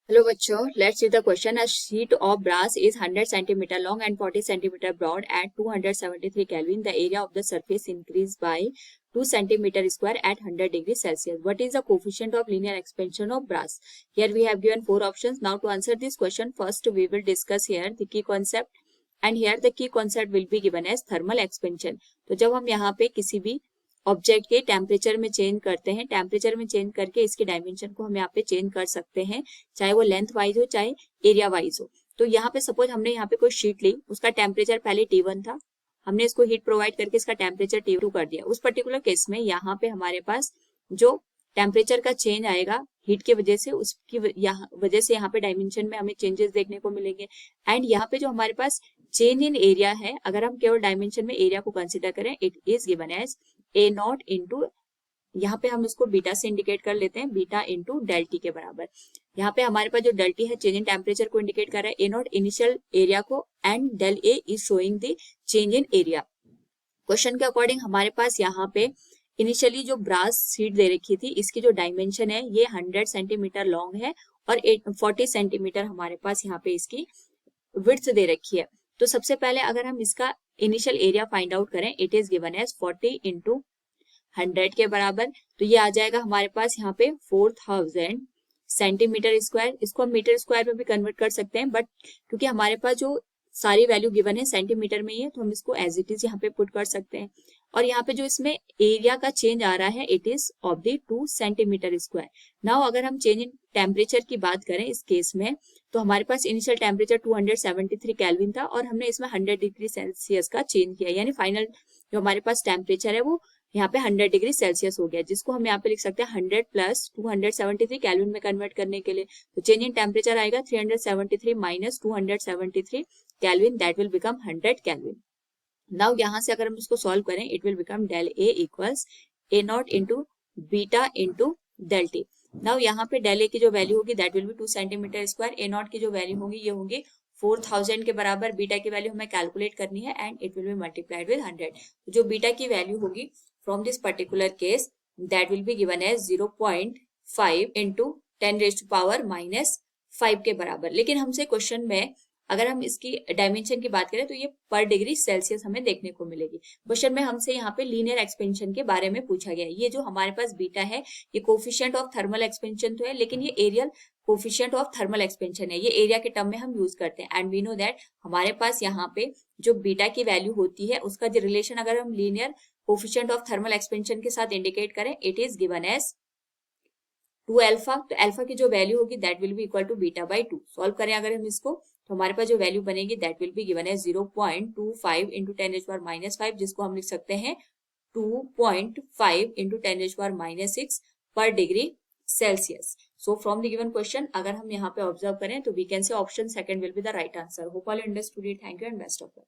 Hello बच्चों, let's see the question. A sheet of brass is 100 centimeter long and 40 centimeter broad at 273 Kelvin. The area of the surface increased by 2 centimeter square at 100 degrees Celsius. What is the coefficient of linear expansion of brass? Here we have given 4 options. Now to answer this question, first we will discuss here the key concept, and here the key concept will be given as thermal expansion. तो जब हम यहाँ पे किसी भी object के temperature में change करते हैं, टेम्परेचर में चेंज करके इसके डायमेंशन को हम यहाँ पे चेंज कर सकते हैं, चाहे वो लेंथ वाइज हो चाहे एरिया वाइज हो। तो यहाँ पे सपोज हमने यहाँ पे कोई शीट ली, उसका टेम्परेचर पहले T1 था, हमने इसको हीट प्रोवाइड करके इसका टेम्परेचर T2 कर दिया। उस पर्टिकुलर केस में यहाँ पे हमारे पास जो टेम्परेचर का चेंज आएगा हीट की वजह से, उसकी वजह से यहाँ पे डायमेंशन में हमें चेंजेस देखने को मिलेंगे। एंड यहाँ पे जो हमारे पास चेंज इन एरिया है, अगर हम केवल डायमेंशन में एरिया को कंसिडर करें, it is given as A naught into, यहाँ पे हम इसको बीटा से इंडिकेट कर लेते हैं, बीटा इंटू डेल टी के बराबर। यहाँ पे हमारे पास जो डेल टी है चेंज इन टेम्परेचर को इंडिकेट कर रहा है, ए नॉट इनिशियल एरिया को, and del A is showing the change in area. Question के अकॉर्डिंग हमारे पास यहाँ पे इनिशियली जो ब्रास शीट दे रखी थी, इसकी जो डायमेंशन है ये 100 सेंटीमीटर लॉन्ग है और 40 सेंटीमीटर हमारे पास यहाँ पे इसकी विड्थ दे रखी है। तो सबसे पहले अगर हम इसका इनिशियल एरिया फाइंड आउट करें, it is given as 40 into 100 के बराबर, तो ये आ जाएगा हमारे पास यहाँ पे 4000 सेंटीमीटर स्क्वायर। इसको हम मीटर स्क्वायर में भी कन्वर्ट कर सकते हैं, बट क्योंकि हमारे पास जो सारी वैल्यू गिवन है सेंटीमीटर में ही है, तो हम इसको एज इट इज यहाँ पे पुट कर सकते हैं। और यहाँ पे जो इसमें एरिया का चेंज आ रहा है, it is of the 2 centimetre square. Now अगर हम चेंज इन टेम्परेचर की बात करें इस केस में, तो हमारे पास इनिशियल टेम्परेचर 273 केल्विन था और हमने इसमें 100 डिग्री सेल्सियस का चेंज किया, यानी फाइनल जो हमारे पास टेम्परेचर है वो यहाँ पे 100 डिग्री सेल्सियस हो गया, जिसको हम यहाँ पे लिख सकते हैं 100 प्लस 273 केल्विन में कन्वर्ट करने के लिए। तो चेंज इन टेम्परेचर आएगा 373 minus 273 kelvin, that will become 100 kelvin. Now यहाँ से अगर हम इसको सॉल्व करें, it will become del A equals A naught into beta into del T. Now यहाँ पे डेल ए की जो वैल्यू होगी that will be 2 centimetre square, A naught की जो वैल्यू होगी ये होगी 4000 के बराबर, बीटा की वैल्यू हमें कैलकुलेट करनी है and it will be multiplied with 100। जो बीटा की वैल्यू होगी from this particular case that will be given as 0.5 into 10⁻⁻5 के बराबर। लेकिन हमसे क्वेश्चन में अगर हम इसकी डायमेंशन की बात करें तो ये पर डिग्री सेल्सियस हमें देखने को मिलेगी। क्वेश्चन में हमसे यहाँ पे लीनियर एक्सपेंशन के बारे में पूछा गया है। ये जो हमारे पास बीटा है ये कोफिशिएंट ऑफ थर्मल एक्सपेंशन तो है, लेकिन ये areal coefficient of thermal expansion है, ये एरिया के टर्म में हम यूज करते हैं। एंड वी नो दैट हमारे पास यहाँ पे जो बीटा की वैल्यू होती है उसका जो रिलेशन अगर हम linear coefficient of thermal expansion के साथ इंडिकेट करें, it is given as 2 alpha. तो अल्फा की जो वैल्यू होगी that will be equal to beta by 2। Solve करें अगर हम इसको, तो हमारे पास जो वैल्यू बनेगी दैट विल बी गिवन है 0.25 इंटू 10⁻⁻5, जिसको हम लिख सकते हैं 2.5 इंटू 10⁻⁻6 पर degree Celsius. So from the given question अगर हम यहाँ पे ऑब्जर्व करें तो we can say option second will be the right answer. Hope all understood it. Thank you and best of luck.